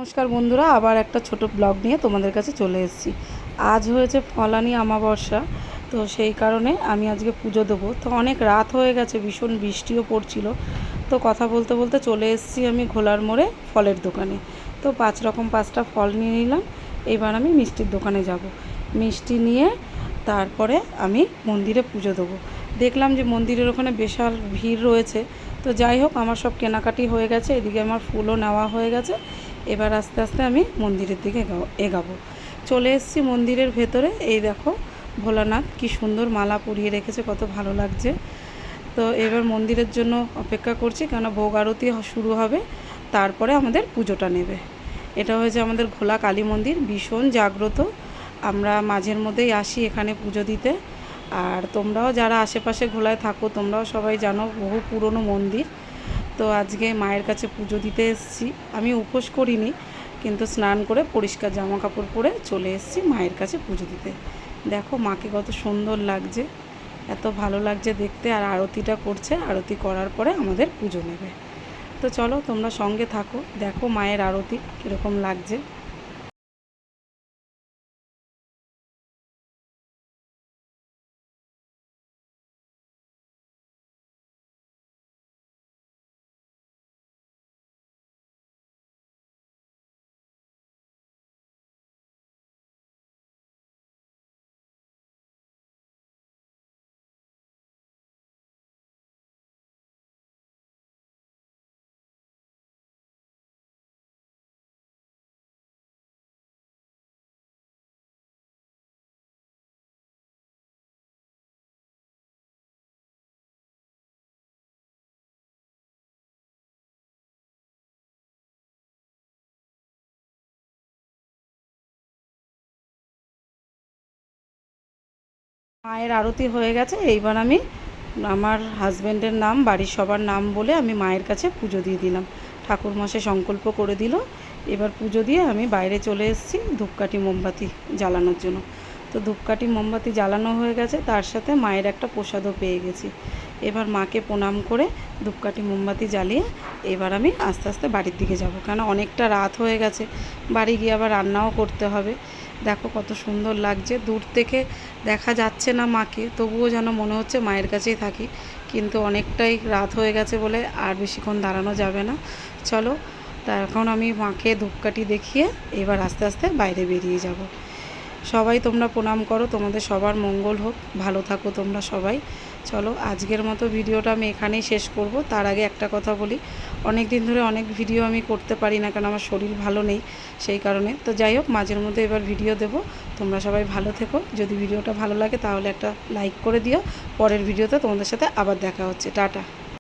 নমস্কার বন্ধুরা, আবার একটা ছোট ব্লগ নিয়ে তোমাদের কাছে চলে এসেছি। আজ হয়েছে ফলানি অমাবস্যা, তো সেই কারণে আমি আজকে পুজো দেবো। তো অনেক রাত হয়ে গেছে, ভীষণ বৃষ্টিও পড়ছিল। তো কথা বলতে বলতে চলে এসেছি আমি ঘোলার মোড়ে ফলের দোকানে। তো 5টা ফল নিয়ে নিলাম। এবার আমি মিষ্টির দোকানে যাব। মিষ্টি নিয়ে তারপরে আমি মন্দিরে পুজো দেবো। দেখলাম যে মন্দিরের ওখানে বিশাল ভিড় রয়েছে। তো যাই হোক, আমার সব কেনাকাটি হয়ে গেছে, এদিকে আমার ফুলও নেওয়া হয়ে গেছে। এবার আস্তে আস্তে আমি মন্দিরের দিকে এগাবো। চলে এসেছি মন্দিরের ভেতরে। এই দেখো, ভোলানাথ কি সুন্দর মালা পরিয়ে রেখেছে, কত ভালো লাগছে। তো এবার মন্দিরের জন্য অপেক্ষা করছি, কেন ভোগ আরতি শুরু হবে, তারপরে আমাদের পুজোটা নেবে। এটা হয়েছে আমাদের ঘোলা কালী মন্দির, ভীষণ জাগ্রত। আমরা মাঝের মধ্যেই আসি এখানে পুজো দিতে। আর তোমরাও যারা আশেপাশে ঘোলায় থাকো, তোমরাও সবাই জানো, বহু পুরনো মন্দির। তো আজকে মায়ের কাছে পুজো দিতে এসেছি। আমি উপোস করিনি, কিন্তু স্নান করে পরিষ্কার জামা কাপড় পরে চলে এসেছি মায়ের কাছে পুজো দিতে। দেখো মাকে কত সুন্দর লাগছে, এত ভালো লাগছে দেখতে। আর আরতিটা করছে, আরতি করার পরে আমাদের পুজো নেবে। তো চলো তোমরা সঙ্গে থাকো, দেখো মায়ের আরতি কীরকম লাগছে। মায়ের আরতি হয়ে গেছে। এইবার আমি আমার হাজব্যান্ডের নাম, বাড়ির সবার নাম বলে আমি মায়ের কাছে পুজো দিয়ে দিলাম। ঠাকুরমশাই সংকল্প করে দিল। এবার পুজো দিয়ে আমি বাইরে চলে এসেছি ধূপকাঠি মোমবাতি জ্বালানোর জন্য। তো ধূপকাঠি মোমবাতি জ্বালানো হয়ে গেছে, তার সাথে মায়ের একটা প্রসাদও পেয়ে গেছি। এবার মাকে প্রণাম করে ধূপকাঠি মোমবাতি জ্বালিয়ে এবার আমি আস্তে আস্তে বাড়ির দিকে যাব, কেন অনেকটা রাত হয়ে গেছে। বাড়ি গিয়ে আবার রান্নাও করতে হবে। দেখো কত সুন্দর লাগছে, দূর থেকে দেখা যাচ্ছে না মাকে, তবুও যেন মনে হচ্ছে মায়ের কাছেই থাকি। কিন্তু অনেকটাই রাত হয়ে গেছে বলে আর বেশিক্ষণ দাঁড়ানো যাবে না। চলো, তা এখন আমি মাকে ধূপকাঠি দেখিয়ে এবার আস্তে আস্তে বাইরে বেরিয়ে যাব। সবাই তোমরা প্রণাম করো, তোমাদের সবার মঙ্গল হোক, ভালো থাকো তোমরা সবাই। চলো, আজকের মতো ভিডিওটা আমি এখানেই শেষ করব। তার আগে একটা কথা বলি, অনেক দিন ধরে অনেক ভিডিও আমি করতে পারি না, কারণ আমার শরীর ভালো নেই, সেই কারণে। তো যাই হোক, মাঝের মধ্যে এবার ভিডিও দেব। তোমরা সবাই ভালো থেকো। যদি ভিডিওটা ভালো লাগে তাহলে একটা লাইক করে দিও। পরের ভিডিওতে তোমাদের সাথে আবার দেখা হচ্ছে। টাটা।